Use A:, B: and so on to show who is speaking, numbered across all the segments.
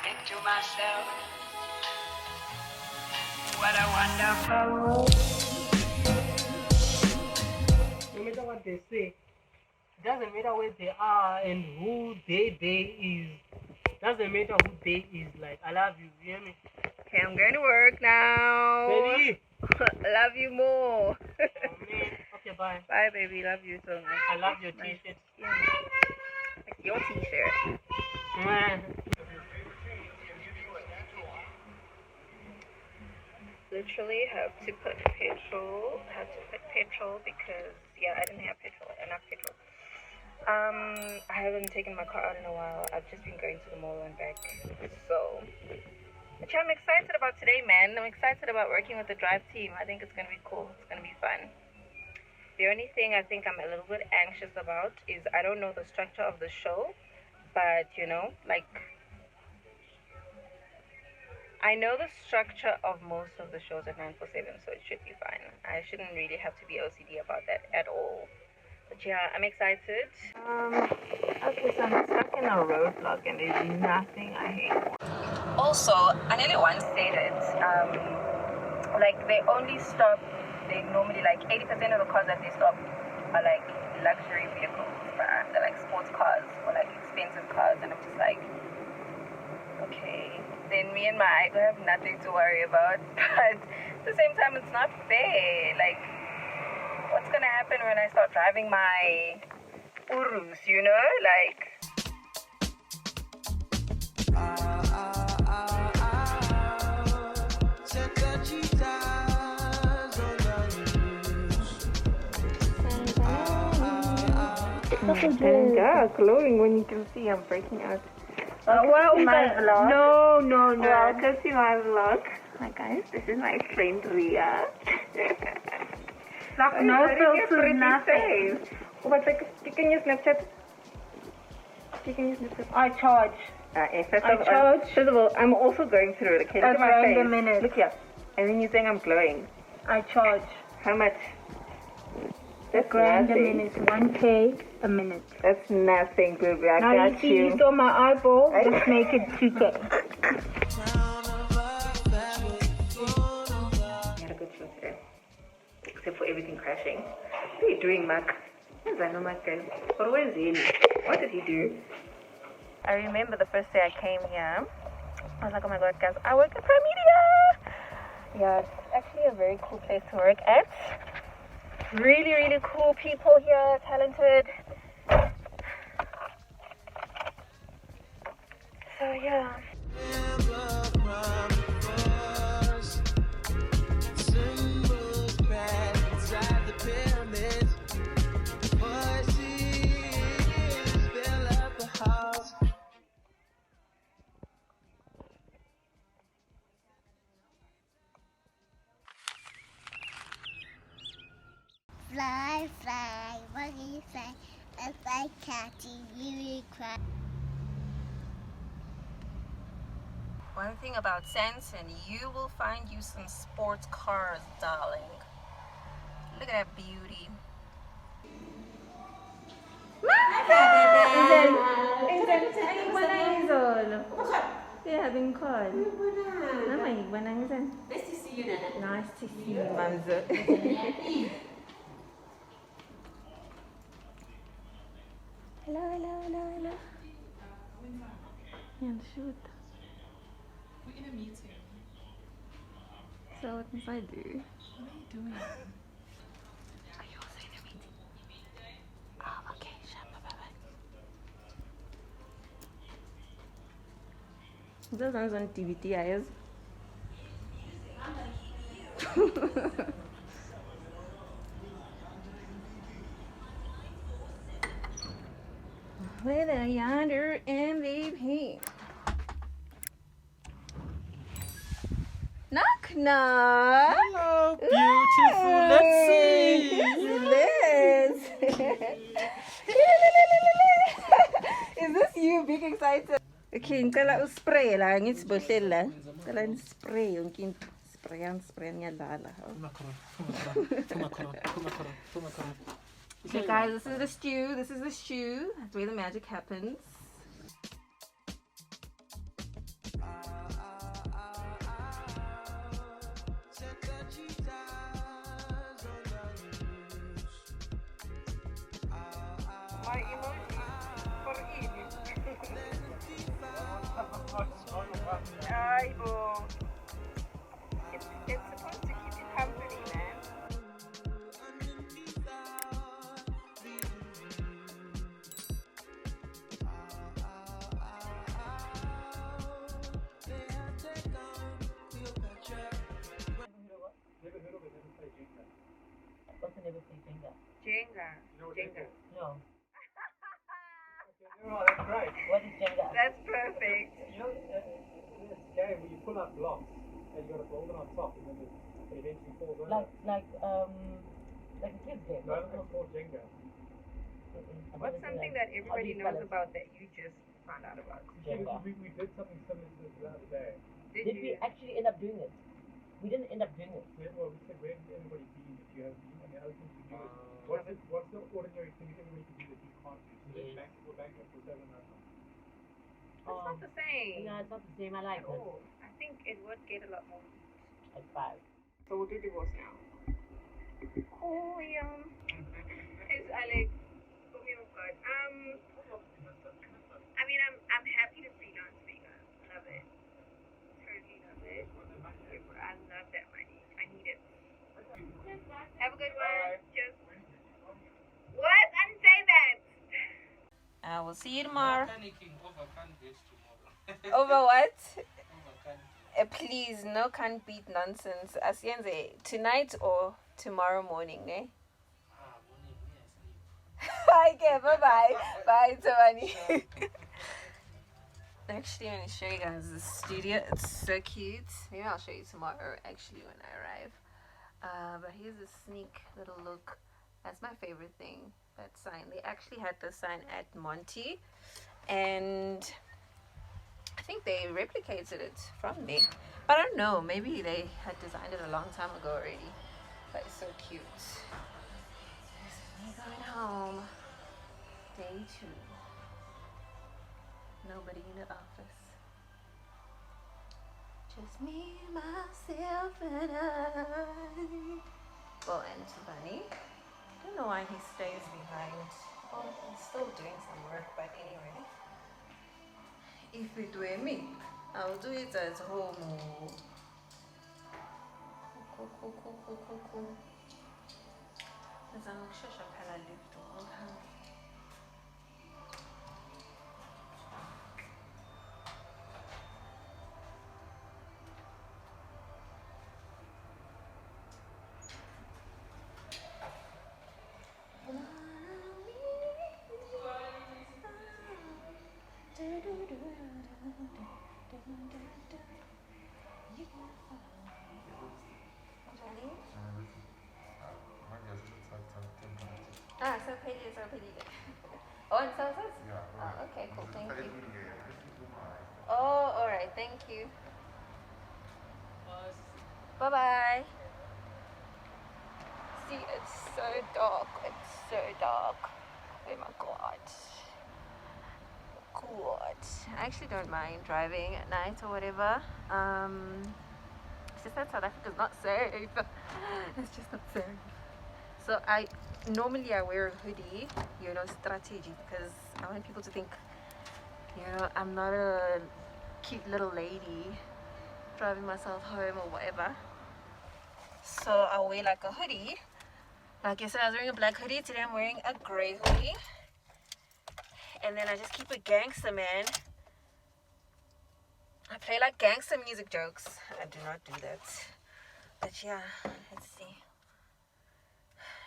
A: think to myself, what a wonderful world. No matter what they say, doesn't matter where they are and who they is. Doesn't matter who they is. Like, I love you. You hear me?
B: Okay, I'm going to work now.
A: Baby.
B: Love you more.
A: Oh, man. Okay, bye.
B: Bye, baby. Love you so much.
A: I love your t-shirt.
B: Yeah. Like your t-shirt.
A: Man.
B: Literally have to put petrol. Because I didn't have enough petrol. I haven't taken my car out in a while. I've just been going to the mall and back. So, but yeah, I'm excited about today, man. I'm excited about working with the drive team. I think it's gonna be cool. It's gonna be fun. The only thing I think I'm a little bit anxious about is I don't know the structure of the show, but you know, like, I know the structure of most of the shows at 947, so it should be fine. I shouldn't really have to be OCD about that at all. But yeah, I'm excited. Okay, so I'm stuck in a roadblock and there's nothing I hate more. Also, I nearly once said it, like they normally like 80% of the cars that they stop are like luxury vehicles, they're like sports cars or like expensive cars, and I'm just like, okay, then me and my ego have nothing to worry about, but at the same time, it's not fair. Like, what's gonna happen when I start driving my Urus, you know? Like, glowing when you can see I'm breaking out.
C: Well,
B: my vlog.
C: No.
B: Welcome to my vlog. Hi guys, this is my friend Ria.
C: No filters, nothing.
B: What's like, can you Snapchat?
C: I charge.
B: First of all, I'm also going through it. Okay, look at my face.
C: A minute.
B: Look here. And then you're saying I'm glowing.
C: I charge.
B: How much? That's
C: Grand a
B: nothing.
C: minute. 1K a minute.
B: That's nothing, baby. I
C: Now
B: got
C: you see, you saw my eyeball. Let's make it 2K.
B: I had a good show today. Except for everything crashing. What are you doing, Mark? What did he do? I remember the first day I came here, I was like, oh my god, guys, I work at Prime Media! Yeah, it's actually a very cool place to work at. Really, really cool people here, talented. So yeah.
D: Fly, fly, what do you say? If I catch you, you will cry.
B: One thing about Sanson, you will find you some sports cars, darling. Look at that beauty.
E: Nice to see you, Nana.
B: Nice to see you, Mamza. Hello. Yeah, shoot.
E: We're in a meeting.
B: So what must I do?
E: What are you doing?
B: Are you also in a meeting? Oh, okay. Bye. Those ones on TVT, eyes. With a yonder MVP. Knock.
E: Hello, beautiful. Let's see.
B: Who's this? Is this you being excited? Okay, ngicela uspray la ngitsibhohleli la. Ngicela nispray yonke into. Spray ngiyadlala. Okay guys, this is the stew. That's where the magic happens.
F: can never play Jenga.
B: Jenga. Jenga.
F: No.
A: Oh, that's right.
F: What is Jenga?
B: That's perfect.
A: You know, it's a game where you pull up blocks and you got to build it on top and then it eventually falls over.
F: Like a kid's game.
A: No, it's called Jenga.
B: What's something that everybody knows about that you just found out about?
F: Jenga.
A: We did something similar to this the other day.
F: Did we actually end up doing it? We didn't end up doing it.
A: Well, we said, where did everybody be if you have been? And the other thing to do is, what's the ordinary thing that everybody can do that you can't do? So
F: Yes.
A: we're back up for 7 hours.
B: It's not the same.
F: No, it's not the same. I like
B: at
F: it.
B: all. I think it would get a lot more.
F: At 5.
B: So we'll do divorce now. Cool, It's Alex. Oh my God. I mean, I'm happy to freelance for you guys. Love it. Totally love it. I love that money. I need it. Have a good one. Just. What? I didn't say that. I will see you tomorrow.
E: Panicking over can't get tomorrow.
B: Over what?
E: Over can't.
B: Please, no can't beat nonsense. Asienze tonight or tomorrow morning, eh?
E: Morning, yes,
B: Okay, bye-bye. Bye, Tawani. Actually, I'm going to show you guys the studio. It's so cute. Maybe I'll show you tomorrow, actually, when I arrive. But here's a sneak little look. That's my favorite thing, that sign. They actually had the sign at Monty. And I think they replicated it from there. But I don't know. Maybe they had designed it a long time ago already. But it's so cute. This is me going home. Day 2. Nobody in the office. Just me, myself, and I. Well, and Bunny. I don't know why he stays behind. Well, he's still doing some work, but anyway. If it were me, I'll do it at home. Cool. So pretty. Oh, and so. Oh, okay, cool, thank you. Oh, alright, thank you. Bye-bye. See, it's so dark. Oh my god. I actually don't mind driving at night or whatever. It's just that South Africa's not safe. It's just not safe. So I wear a hoodie, strategy, because I want people to think, I'm not a cute little lady driving myself home or whatever. So I'll wear like a hoodie. Like yesterday I was wearing a black hoodie, today I'm wearing a grey hoodie. And then I just keep it gangster, man. I play like gangster music jokes. I do not do that. But yeah, let's see.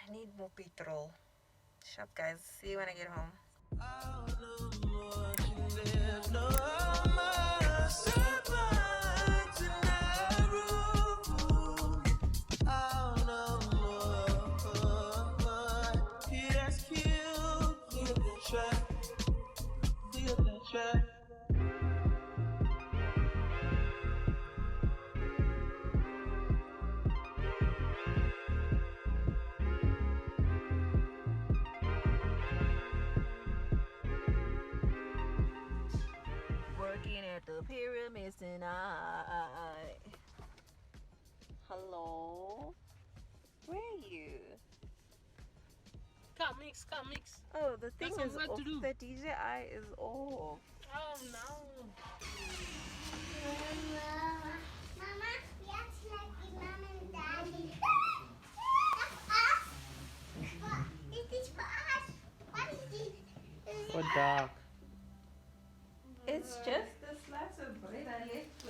B: I need more petrol. Shop, guys. See you when I get home. Working at the pyramids tonight. Hello? Where are you?
A: Come mix.
B: Oh, the thing
A: Got
B: is
A: some work
B: off.
A: to do.
B: The DJI is off.
A: Oh no.
D: Mama, yes, like mom and daddy. That's us. This is for us. What is this?
A: What dark?
B: It's just the slice of bread I left